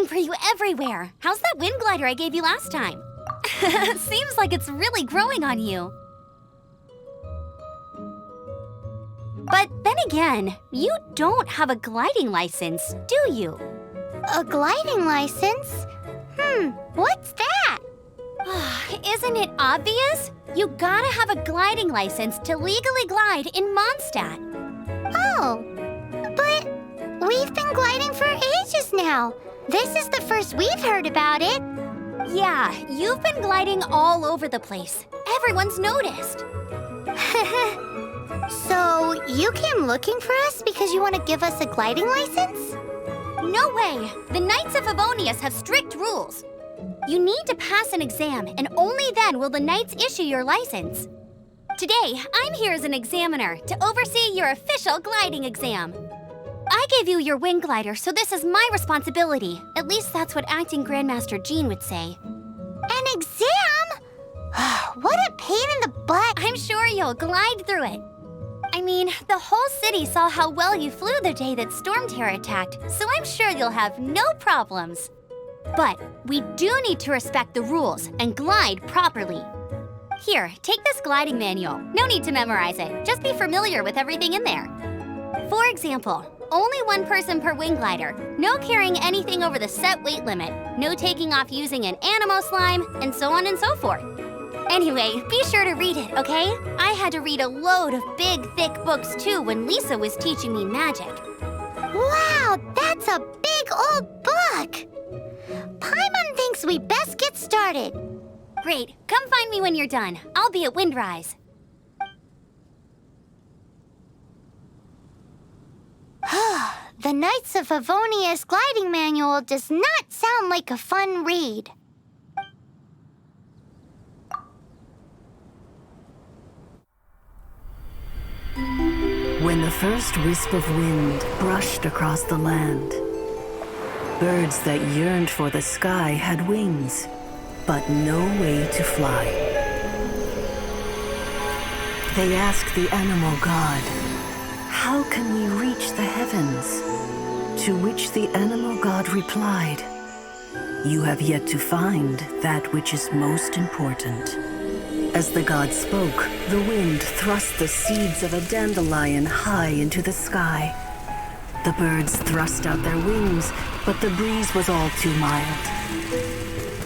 looking for you everywhere. How's that wind glider I gave you last time? Seems like it's really growing on you. But then again, you don't have a gliding license, do you? A gliding license? What's that? Isn't it obvious? You gotta have a gliding license to legally glide in Mondstadt. Oh, but we've been gliding for ages now. This is the first we've heard about it. Yeah, you've been gliding all over the place. Everyone's noticed. So, you came looking for us because you want to give us a gliding license? No way! The Knights of Favonius have strict rules. You need to pass an exam, and only then will the Knights issue your license. Today, I'm here as an examiner to oversee your official gliding exam. I gave you your wing glider, so this is my responsibility. At least that's what Acting Grandmaster Jean would say. An exam? What a pain in the butt. I'm sure you'll glide through it. I mean, the whole city saw how well you flew the day that Storm Terror attacked, so I'm sure you'll have no problems. But we do need to respect the rules and glide properly. Here, take this gliding manual. No need to memorize it. Just be familiar with everything in there. For example, only one person per wing glider, no carrying anything over the set weight limit, no taking off using an animo slime, and so on and so forth. Anyway, be sure to read it, okay? I had to read a load of big, thick books too when Lisa was teaching me magic. Wow, that's a big old book! Paimon thinks we best get started. Great, come find me when you're done. I'll be at Windrise. The Knights of Favonius gliding manual does not sound like a fun read. When the first wisp of wind brushed across the land, birds that yearned for the sky had wings, but no way to fly. They asked the animal god, "How can we reach the heavens?" To which the animal god replied, "You have yet to find that which is most important." As the god spoke, the wind thrust the seeds of a dandelion high into the sky. The birds thrust out their wings, but the breeze was all too mild,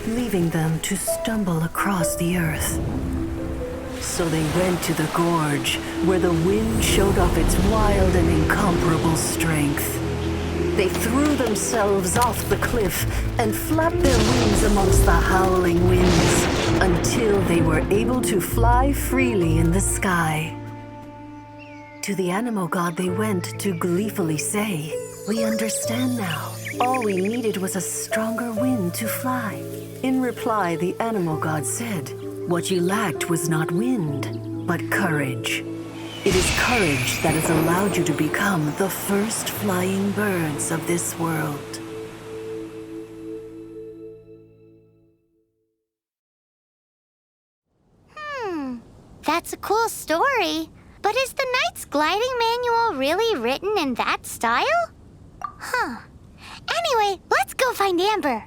leaving them to stumble across the earth. So they went to the gorge, where the wind showed off its wild and incomparable strength. They threw themselves off the cliff and flapped their wings amongst the howling winds until they were able to fly freely in the sky. To the animal god they went to gleefully say, "We understand now. All we needed was a stronger wind to fly." In reply, the animal god said, "What you lacked was not wind, but courage. It is courage that has allowed you to become the first flying birds of this world." That's a cool story. But is the Knight's gliding manual really written in that style? Anyway, let's go find Amber.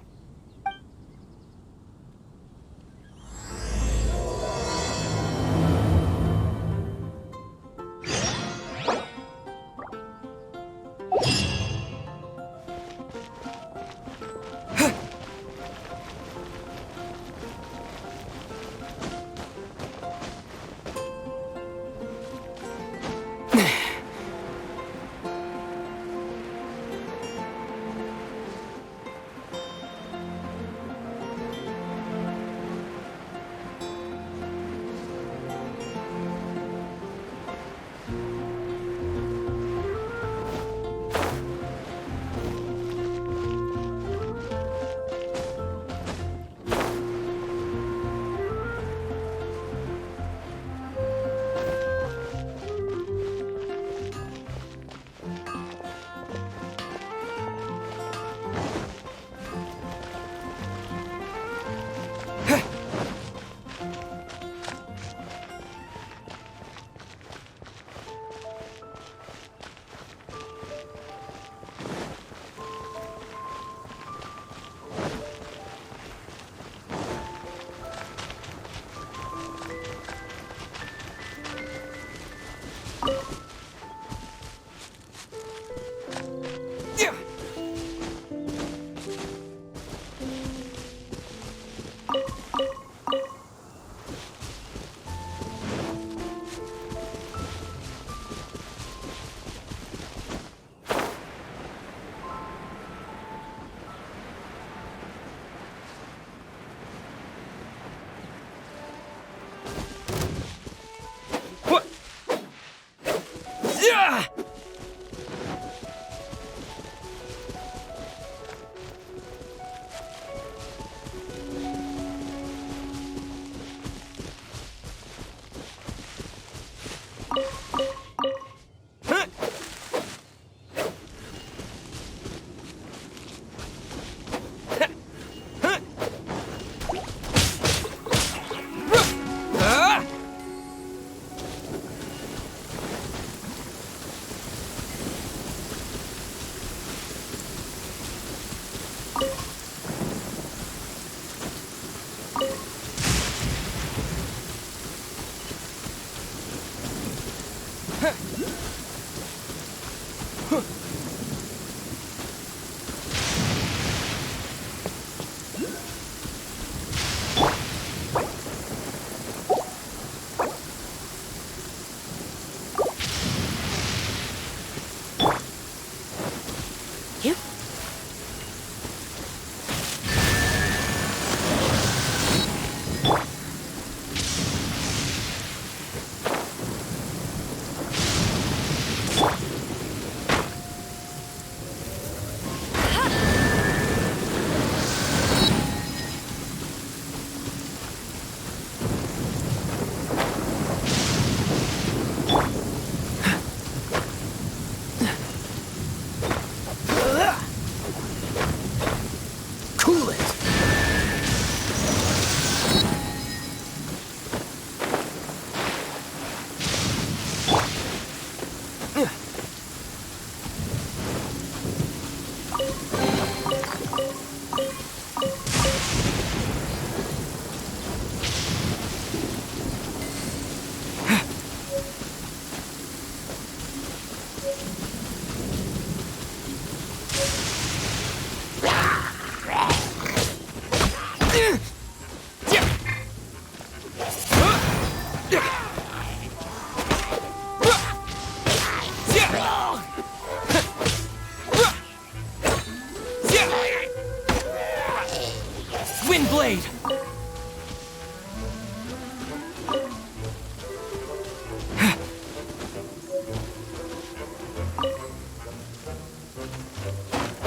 Wind Blade!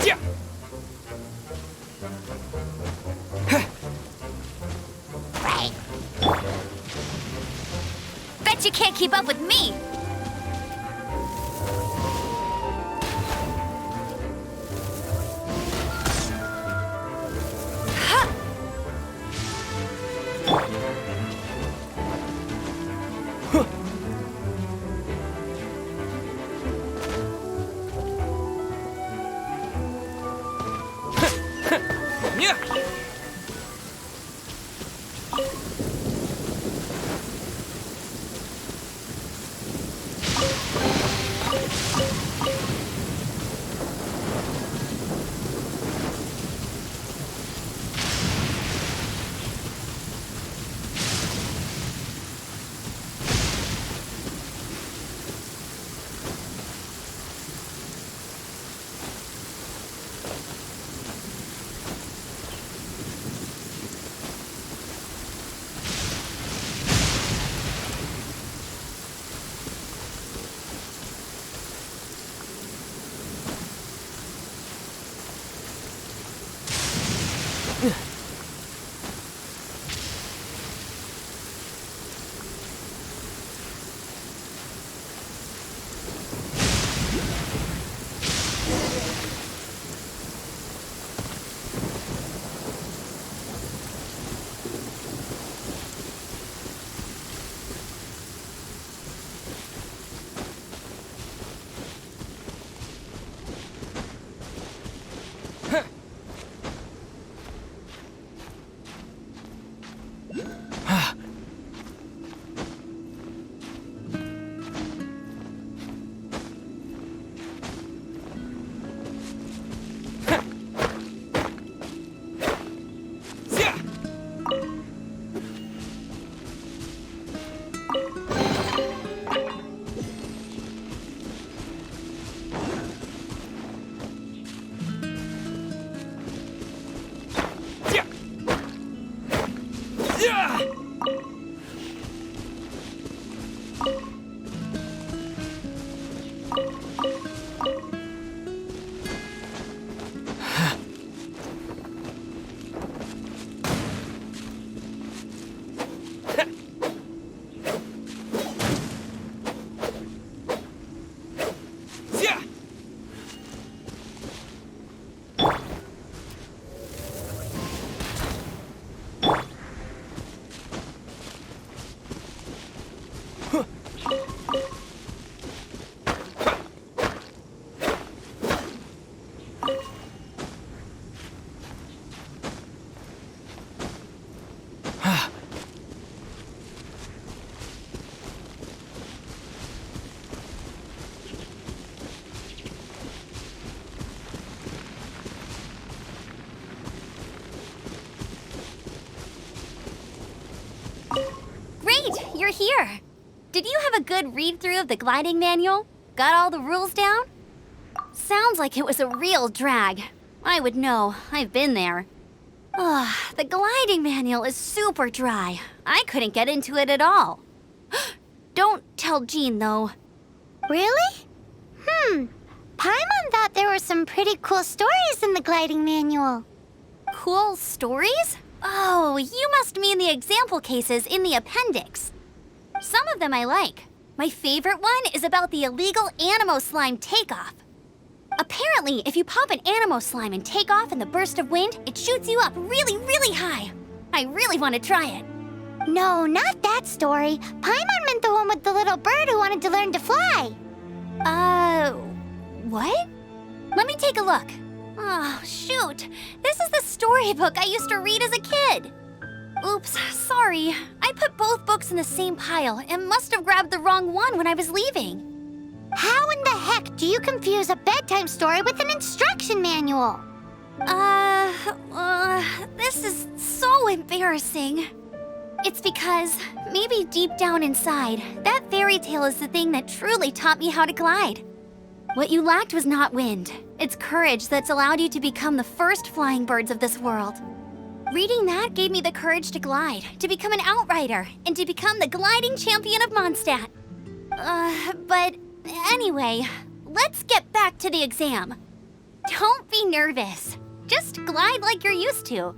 Yeah! Bet you can't keep up with me! Yeah! You're here. Did you have a good read-through of the gliding manual? Got all the rules down? Sounds like it was a real drag. I would know. I've been there. Ugh, the gliding manual is super dry. I couldn't get into it at all. Don't tell Jean, though. Really? Paimon thought there were some pretty cool stories in the gliding manual. Cool stories? Oh, you must mean the example cases in the appendix. Some of them I like. My favorite one is about the illegal Animo slime takeoff. Apparently, if you pop an Animo slime and take off in the burst of wind, it shoots you up really, really high. I really want to try it. No, not that story. Paimon meant the one with the little bird who wanted to learn to fly. What? Let me take a look. Oh, shoot. This is the storybook I used to read as a kid. Oops, sorry. I put both books in the same pile and must have grabbed the wrong one when I was leaving. How in the heck do you confuse a bedtime story with an instruction manual? This is so embarrassing. It's because, maybe deep down inside, that fairy tale is the thing that truly taught me how to glide. What you lacked was not wind. It's courage that's allowed you to become the first flying birds of this world. Reading that gave me the courage to glide, to become an outrider, and to become the gliding champion of Mondstadt. But anyway, let's get back to the exam. Don't be nervous. Just glide like you're used to.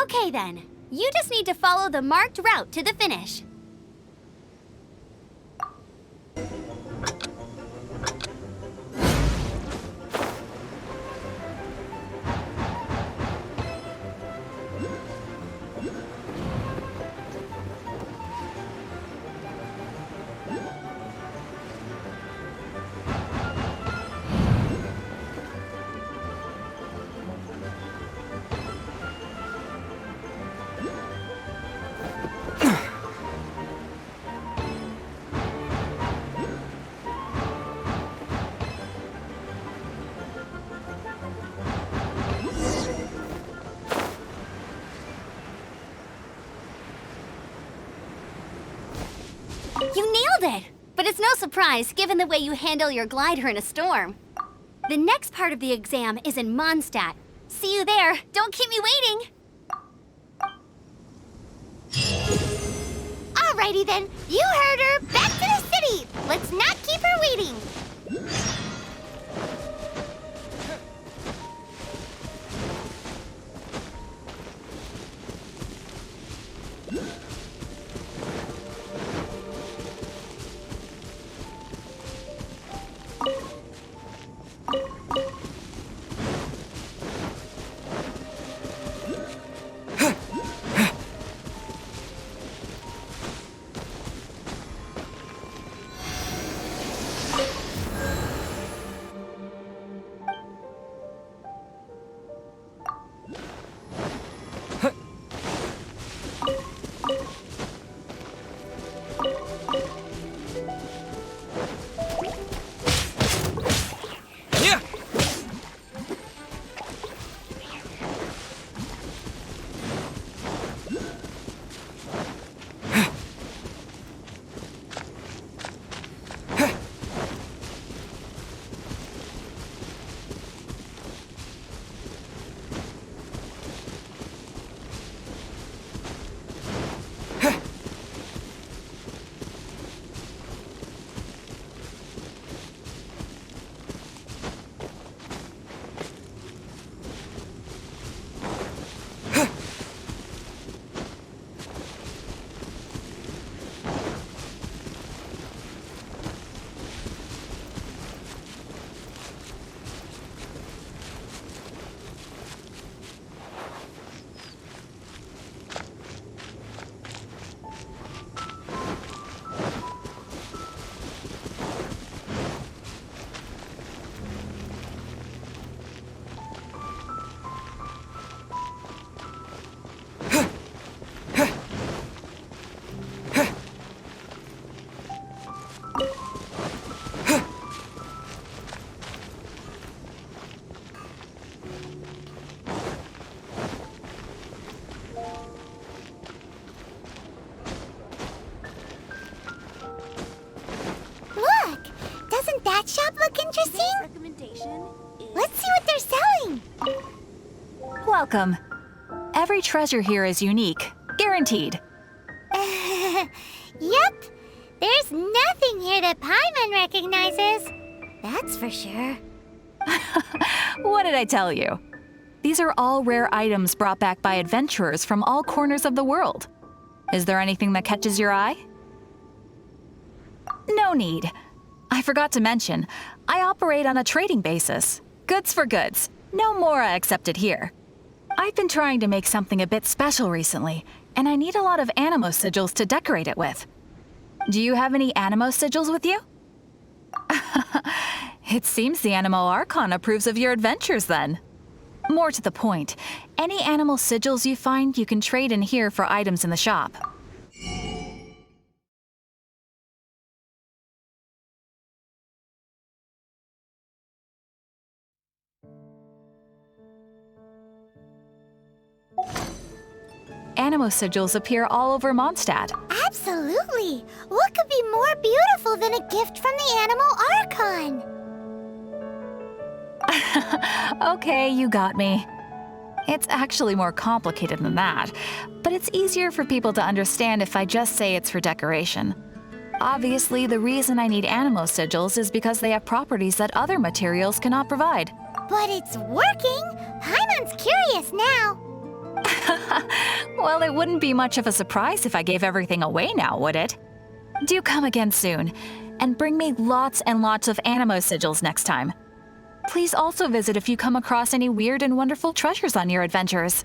Okay then, you just need to follow the marked route to the finish. You nailed it! But it's no surprise, given the way you handle your glider in a storm. The next part of the exam is in Mondstadt. See you there. Don't keep me waiting. Alrighty then, you heard her. Back to the city. Let's not keep her waiting. That shop look interesting? Let's see what they're selling. Welcome. Every treasure here is unique, guaranteed. Yep. There's nothing here that Paimon recognizes. That's for sure. What did I tell you? These are all rare items brought back by adventurers from all corners of the world. Is there anything that catches your eye? No need. I forgot to mention, I operate on a trading basis. Goods for goods. No Mora accepted here. I've been trying to make something a bit special recently, and I need a lot of animo sigils to decorate it with. Do you have any animo sigils with you? It seems the Animo Archon approves of your adventures then. More to the point, any animal sigils you find you can trade in here for items in the shop. Animo sigils appear all over Mondstadt. Absolutely. What could be more beautiful than a gift from the Animal Archon? Okay, you got me. It's actually more complicated than that, but it's easier for people to understand if I just say it's for decoration. Obviously, the reason I need animo sigils is because they have properties that other materials cannot provide. But it's working! Paimon's curious now. Well, it wouldn't be much of a surprise if I gave everything away now, would it? Do come again soon, and bring me lots and lots of animo sigils next time. Please also visit if you come across any weird and wonderful treasures on your adventures.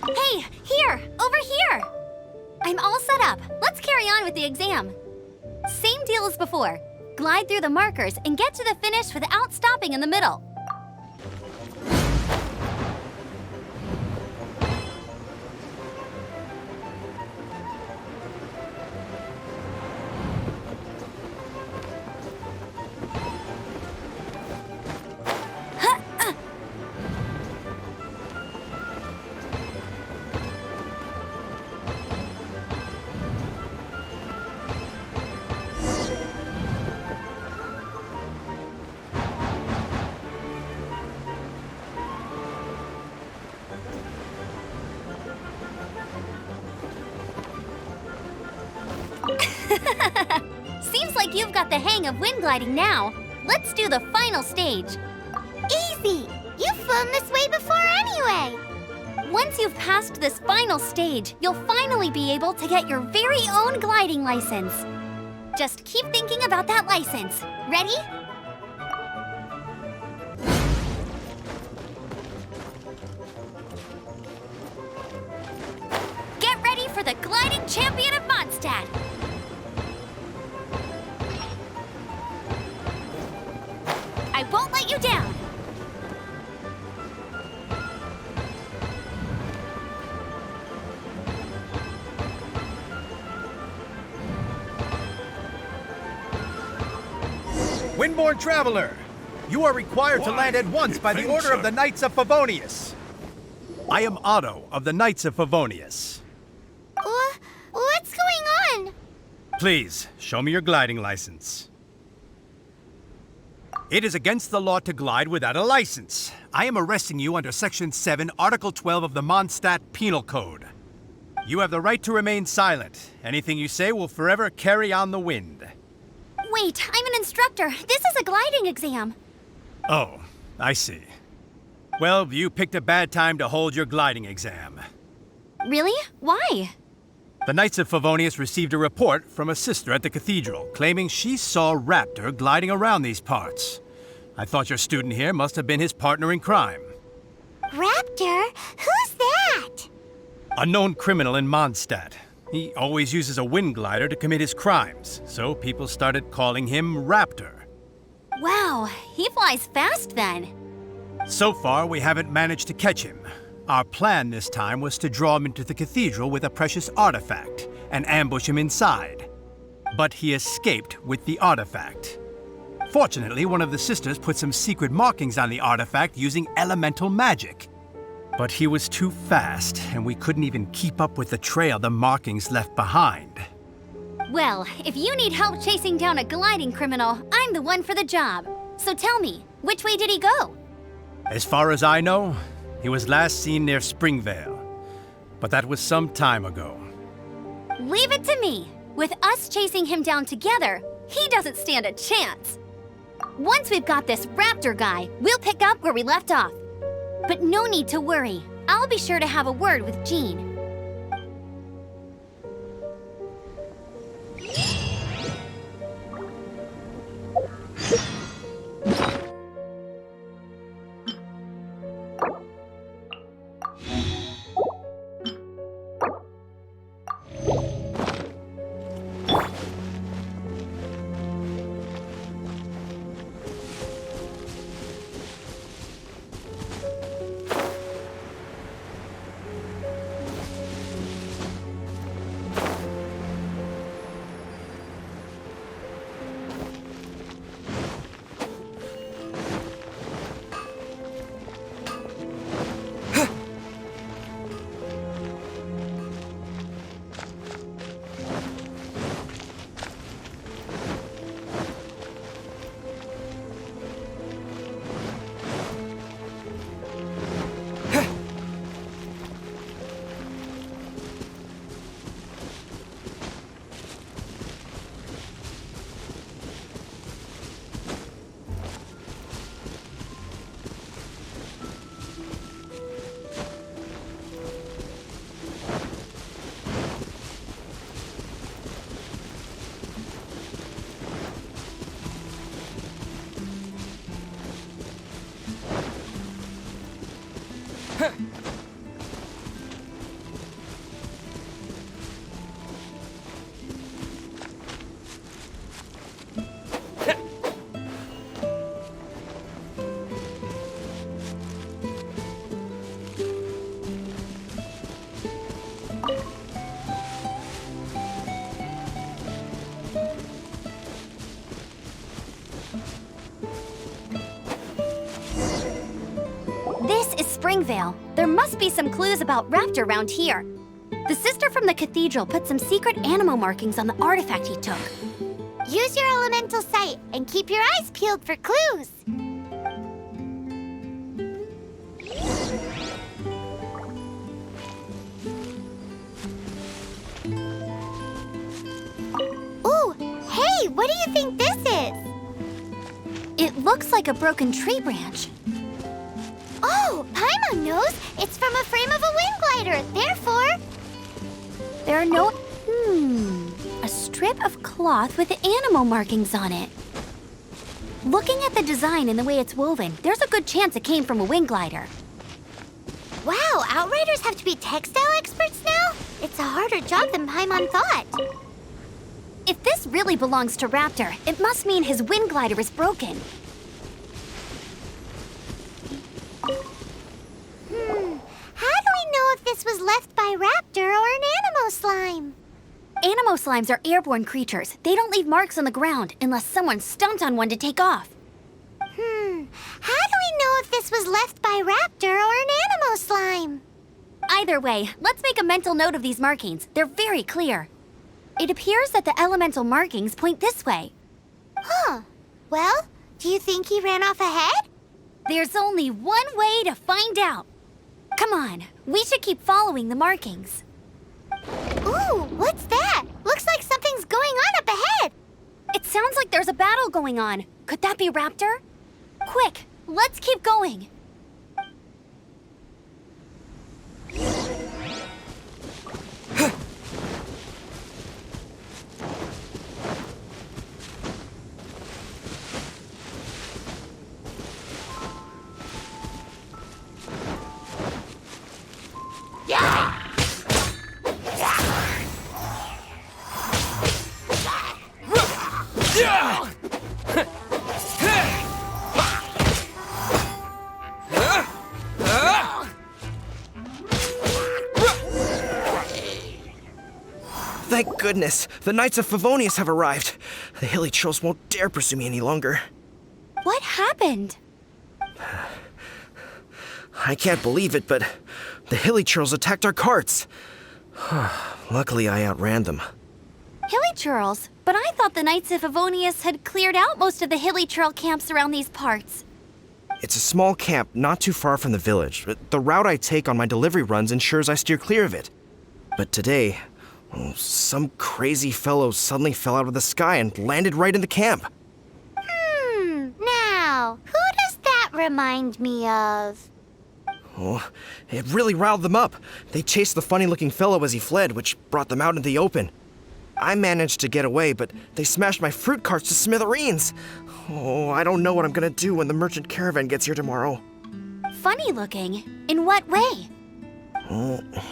Hey, here! Over here! I'm all set up. Let's carry on with the exam. Same deal as before. Glide through the markers and get to the finish without stopping in the middle. Seems like you've got the hang of wind gliding now. Let's do the final stage. Easy! You've flown this way before anyway! Once you've passed this final stage, you'll finally be able to get your very own gliding license. Just keep thinking about that license. Ready? Get ready for the gliding champion of Mondstadt. I won't let you down. Windborne Traveler, you are required to land at once by the order of the Knights of Favonius. I am Otto of the Knights of Favonius. What's going on? Please, show me your gliding license. It is against the law to glide without a license. I am arresting you under Section 7, Article 12 of the Mondstadt Penal Code. You have the right to remain silent. Anything you say will forever carry on the wind. Wait, I'm an instructor. This is a gliding exam. Oh, I see. Well, you picked a bad time to hold your gliding exam. Really? Why? The Knights of Favonius received a report from a sister at the cathedral claiming she saw Raptor gliding around these parts. I thought your student here must have been his partner in crime. Raptor? Who's that? A known criminal in Mondstadt. He always uses a wind glider to commit his crimes, so people started calling him Raptor. Wow, he flies fast then. So far, we haven't managed to catch him. Our plan this time was to draw him into the cathedral with a precious artifact and ambush him inside. But he escaped with the artifact. Fortunately, one of the sisters put some secret markings on the artifact using elemental magic. But he was too fast, and we couldn't even keep up with the trail the markings left behind. Well, if you need help chasing down a gliding criminal, I'm the one for the job. So tell me, which way did he go? As far as I know, he was last seen near Springvale. But that was some time ago. Leave it to me. With us chasing him down together, he doesn't stand a chance. Once we've got this Raptor guy, we'll pick up where we left off. But no need to worry. I'll be sure to have a word with Jean. Springvale. There must be some clues about Raptor around here. The sister from the cathedral put some secret animal markings on the artifact he took. Use your elemental sight and keep your eyes peeled for clues. Ooh, hey, what do you think this is? It looks like a broken tree branch. Oh, Paimon knows. It's from a frame of a wind glider. Therefore, There are no... A strip of cloth with animal markings on it. Looking at the design and the way it's woven, there's a good chance it came from a wind glider. wow, Outriders have to be textile experts now? It's a harder job than Paimon thought. If this really belongs to Raptor, it must mean his wind glider is broken. How do we know if this was left by Raptor or an Animo slime? Animo slimes are airborne creatures. They don't leave marks on the ground unless someone stomped on one to take off. How do we know if this was left by Raptor or an Animo slime? Either way, let's make a mental note of these markings. They're very clear. It appears that the elemental markings point this way. Huh. Well, do you think he ran off ahead? There's only one way to find out. Come on, we should keep following the markings. Ooh, what's that? Looks like something's going on up ahead. It sounds like there's a battle going on. Could that be Raptor? Quick, let's keep going. Thank goodness, the Knights of Favonius have arrived. The hilly trolls won't dare pursue me any longer. What happened? I can't believe it, but the hilly trolls attacked our carts. Luckily, I outran them. Hilly Churls? But I thought the Knights of Favonius had cleared out most of the Hilly Churl camps around these parts. It's a small camp not too far from the village, but the route I take on my delivery runs ensures I steer clear of it. But today, some crazy fellow suddenly fell out of the sky and landed right in the camp. Now, who does that remind me of? Oh, it really riled them up. They chased the funny-looking fellow as he fled, which brought them out into the open. I managed to get away, but they smashed my fruit carts to smithereens. Oh, I don't know what I'm gonna do when the merchant caravan gets here tomorrow. Funny looking? In what way?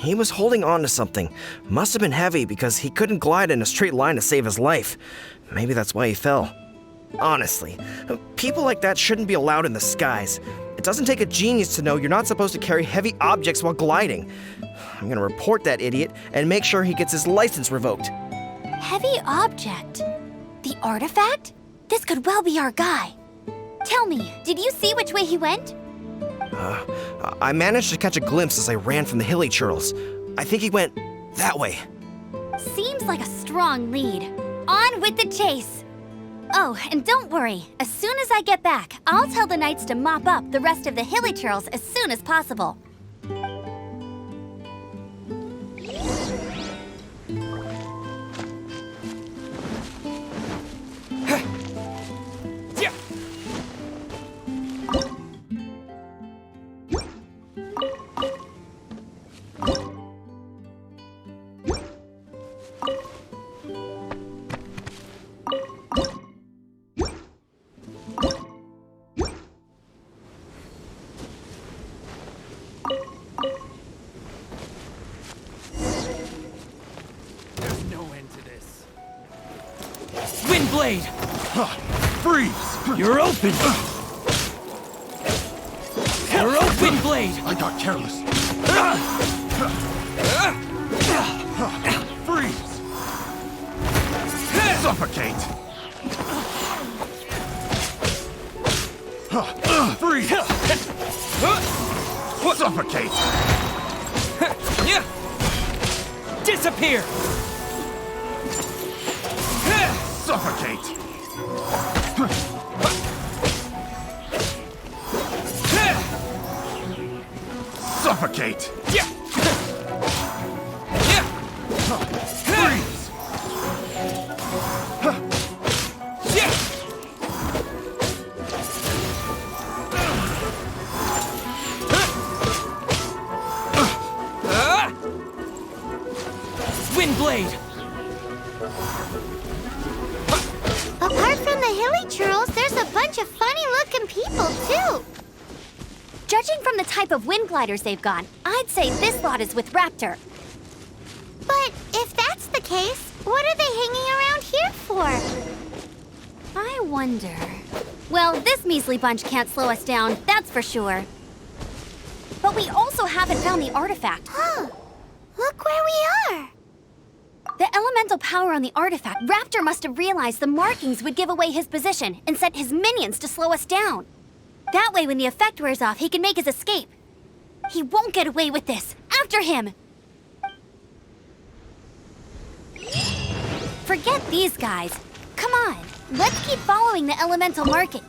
He was holding on to something. Must have been heavy because he couldn't glide in a straight line to save his life. Maybe that's why he fell. Honestly, people like that shouldn't be allowed in the skies. It doesn't take a genius to know you're not supposed to carry heavy objects while gliding. I'm gonna report that idiot and make sure he gets his license revoked. Heavy object? The artifact? This could well be our guy. Tell me, did you see which way he went? I managed to catch a glimpse as I ran from the hilly churls. I think he went that way. Seems like a strong lead. On with the chase! Oh, and don't worry. As soon as I get back, I'll tell the knights to mop up the rest of the hilly churls as soon as possible. Windblade! Freeze! You're open! You're open! Windblade! I got careless. Freeze! Suffocate! Freeze! Suffocate! Disappear! Suffocate! Suffocate! Freeze! Wind blade! Apart from the hilly churls, there's a bunch of funny-looking people, too. Judging from the type of wind gliders they've got, I'd say this lot is with Raptor. But if that's the case, what are they hanging around here for? I wonder... Well, this measly bunch can't slow us down, that's for sure. But we also haven't found the artifact. Huh. Look where we are. The elemental power on the artifact, Raptor must have realized the markings would give away his position and sent his minions to slow us down. That way, when the effect wears off, he can make his escape. He won't get away with this. After him! Forget these guys. Come on, let's keep following the elemental marking.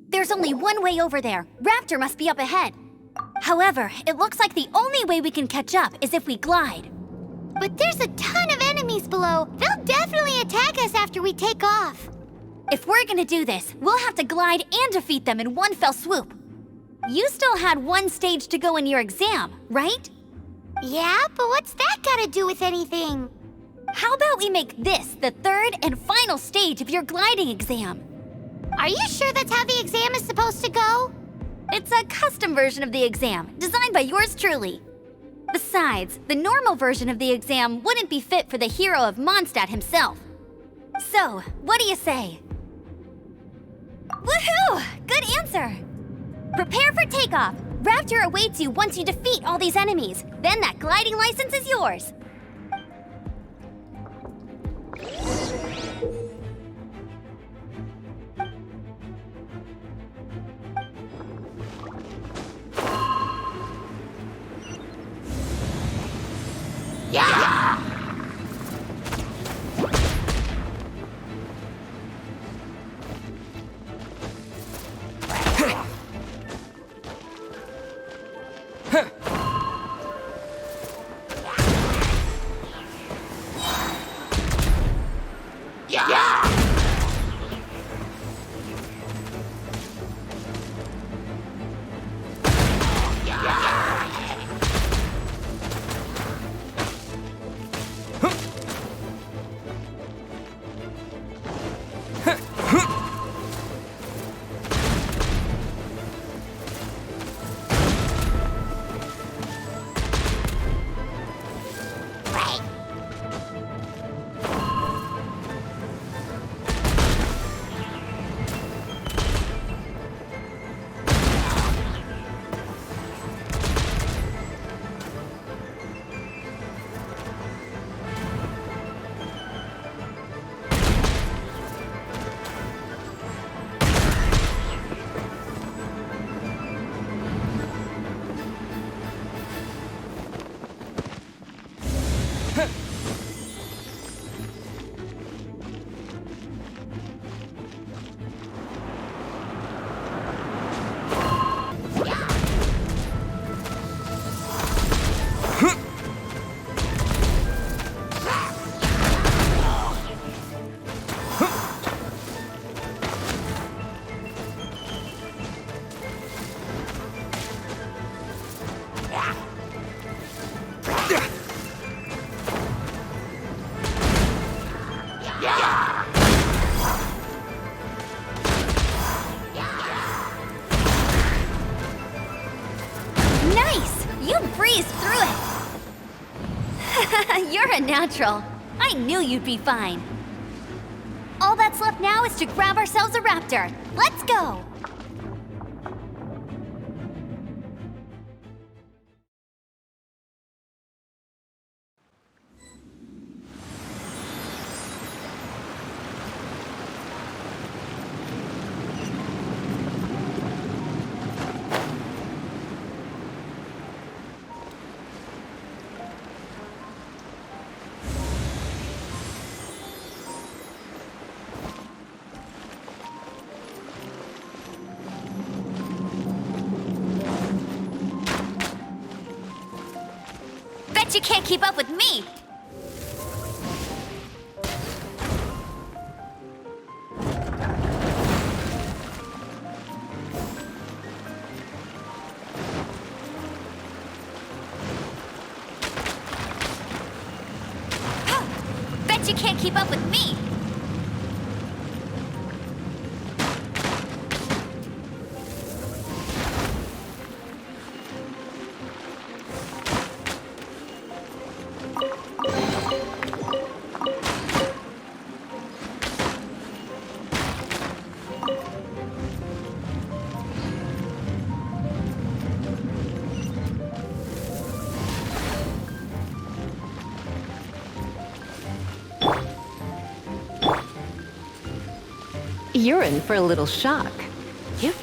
There's only one way over there. Raptor must be up ahead. However, it looks like the only way we can catch up is if we glide. But there's a ton of enemies below. They'll definitely attack us after we take off. If we're gonna do this, we'll have to glide and defeat them in one fell swoop. You still had one stage to go in your exam, right? Yeah, but what's that got to do with anything? How about we make this the third and final stage of your gliding exam? Are you sure that's how the exam is supposed to go? It's a custom version of the exam, designed by yours truly. Besides, the normal version of the exam wouldn't be fit for the hero of Mondstadt himself. So, what do you say? Woohoo! Good answer! Prepare for takeoff. Raptor awaits you once you defeat all these enemies. Then that gliding license is yours. You're a natural. I knew you'd be fine. All that's left now is to grab ourselves a raptor. Let's go! you can't keep up with me! Bet you can't keep up with me! You're in for a little shock. You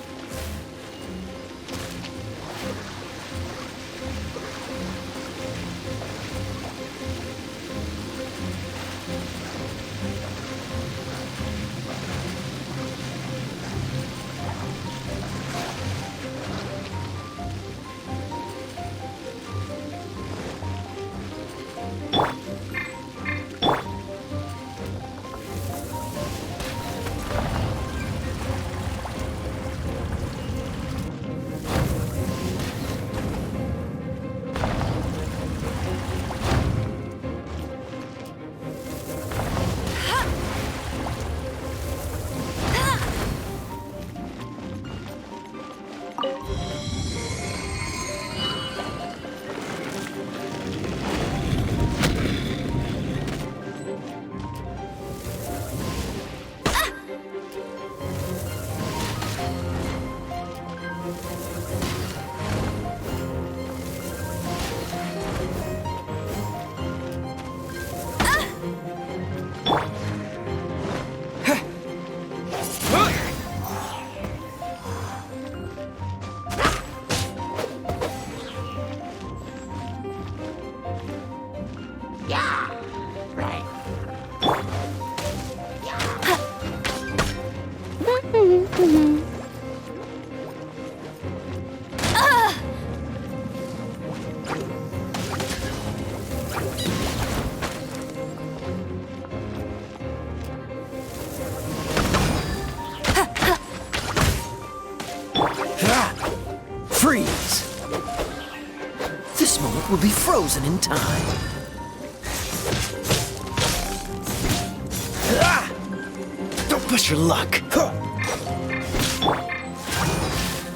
Freeze! This moment will be frozen in time. Ah! Don't push your luck.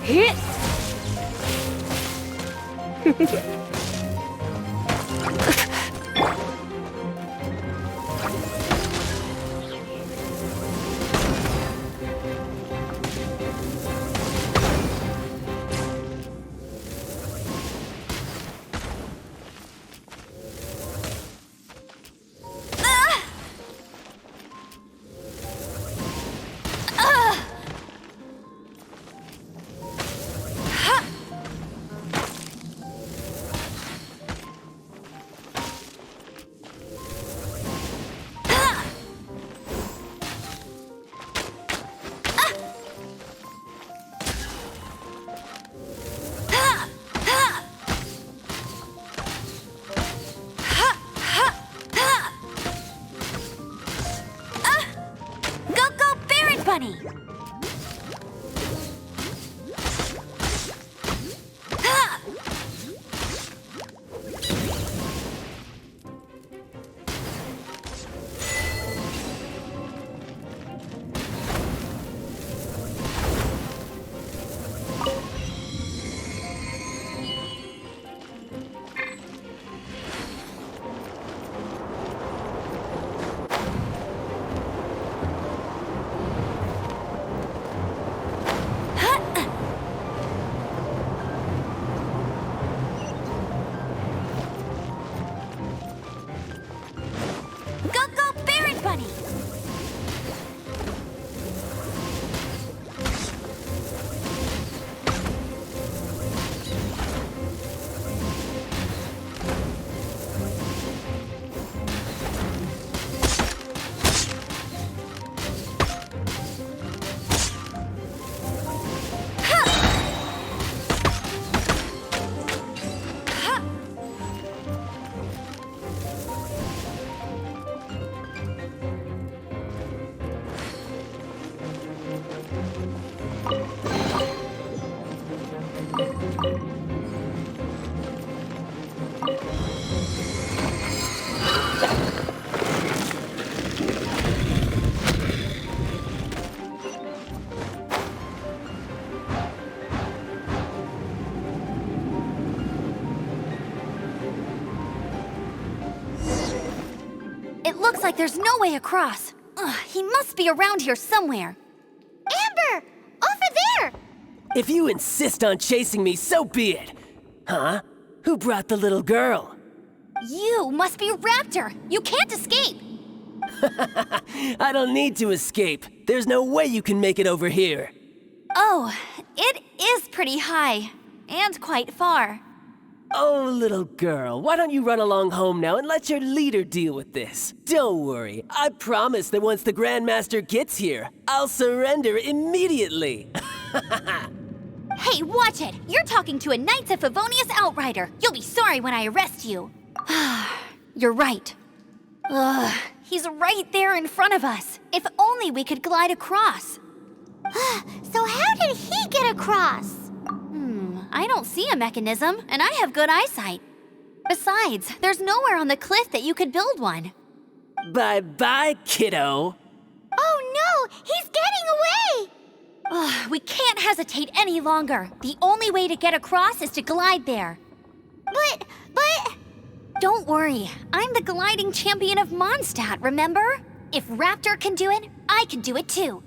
hit. Bunny! It looks like there's no way across. Ugh, he must be around here somewhere. Amber! Over there! If you insist on chasing me, so be it. Huh? Who brought the little girl? You must be Raptor. You can't escape. I don't need to escape. There's no way you can make it over here. Oh, it is pretty high. And quite far. Oh, little girl, why don't you run along home now and let your leader deal with this? Don't worry, I promise that once the Grandmaster gets here, I'll surrender immediately. Hey, watch it! You're talking to a Knights of Favonius outrider. You'll be sorry when I arrest you. You're right. Ugh, he's right there in front of us. If only we could glide across. So how did he get across? I don't see a mechanism, and I have good eyesight. Besides, there's nowhere on the cliff that you could build one. Bye-bye, kiddo. Oh no! He's getting away! Ugh, we can't hesitate any longer. The only way to get across is to glide there. But... Don't worry, I'm the gliding champion of Mondstadt, remember? If Raptor can do it, I can do it too.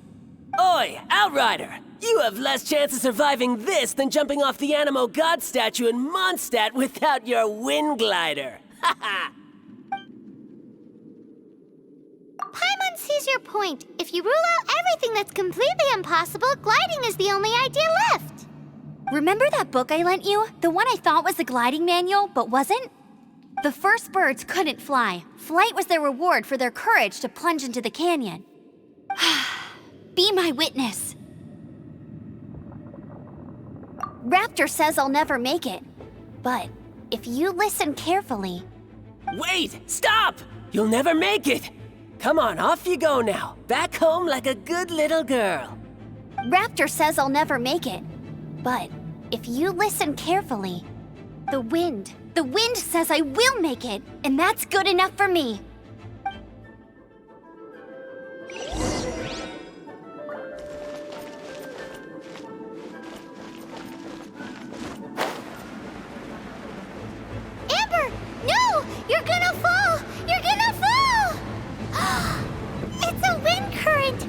Oi, Outrider! You have less chance of surviving this than jumping off the Animo God statue in Mondstadt without your wind glider. Ha Paimon sees your point. If you rule out everything that's completely impossible, gliding is the only idea left. Remember that book I lent you? The one I thought was the gliding manual, but wasn't? The first birds couldn't fly. Flight was their reward for their courage to plunge into the canyon. Be my witness. Raptor says I'll never make it. But if you listen carefully... Wait! Stop! You'll never make it! Come on, off you go now. Back home like a good little girl. Raptor says I'll never make it. But if you listen carefully, the wind says I will make it, and that's good enough for me. Amber! No! You're gonna fall! You're gonna fall! It's a wind current!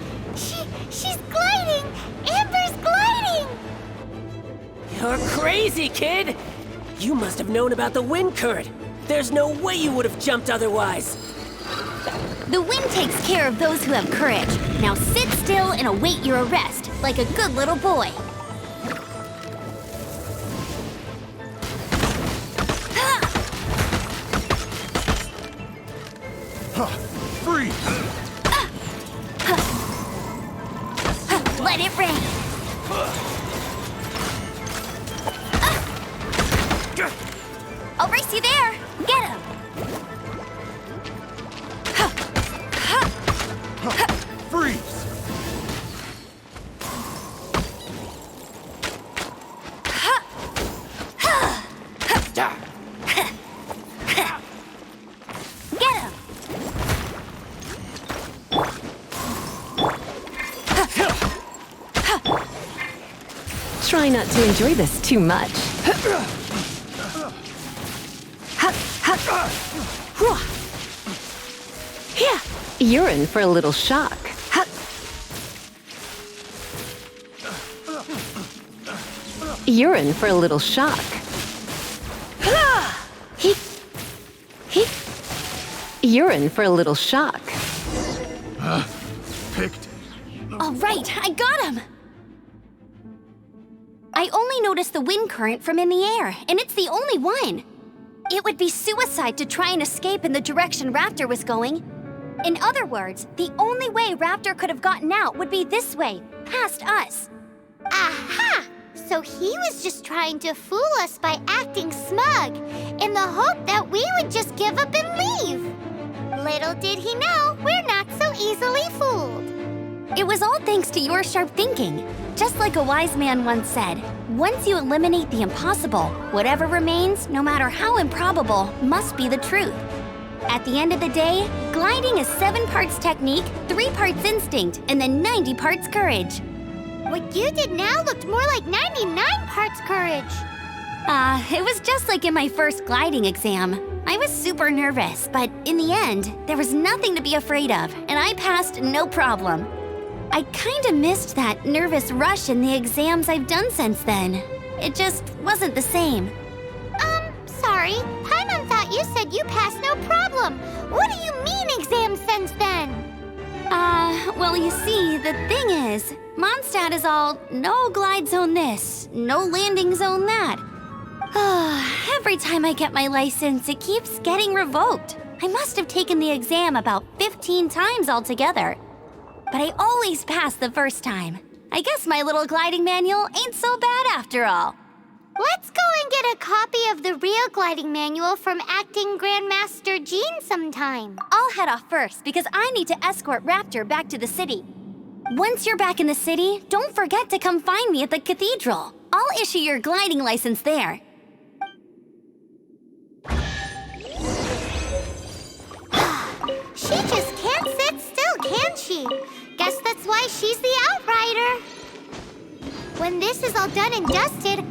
She's gliding! Amber's gliding! You're crazy, kid! You must have known about the wind current. There's no way you would have jumped otherwise. The wind takes care of those who have courage. Now sit still and await your arrest, like a good little boy. Freeze! Let it rain. I'll race you there. Get him. Freeze! Get him. Try not to enjoy this too much. You're in for a little shock. You're in for a little shock. You're in for a little shock. Picked. All right, I got him. I only noticed the wind current from in the air, and it's the only one. It would be suicide to try and escape in the direction Raptor was going. In other words, the only way Raptor could have gotten out would be this way, past us. Aha! So he was just trying to fool us by acting smug, in the hope that we would just give up and leave. Little did he know, we're not so easily fooled. It was all thanks to your sharp thinking. Just like a wise man once said, once you eliminate the impossible, whatever remains, no matter how improbable, must be the truth. At the end of the day, gliding is 7 parts technique, 3 parts instinct, and then 90 parts courage. What you did now looked more like 99 parts courage. It was just like in my first gliding exam. I was super nervous, but in the end, there was nothing to be afraid of, and I passed no problem. I kinda missed that nervous rush in the exams I've done since then. It just wasn't the same. Sorry. Paimon thought you said you passed no problem. What do you mean exam since then? Well, you see, the thing is, Mondstadt is all no glide zone this, no landing zone that. Every time I get my license, it keeps getting revoked. I must have taken the exam about 15 times altogether. But I always pass the first time. I guess my little gliding manual ain't so bad after all. Let's go and get a copy of the real gliding manual from Acting Grandmaster Jean sometime. I'll head off first because I need to escort Raptor back to the city. Once you're back in the city, don't forget to come find me at the cathedral. I'll issue your gliding license there. She just can't sit still, can she? Guess that's why she's the outrider. When this is all done and dusted,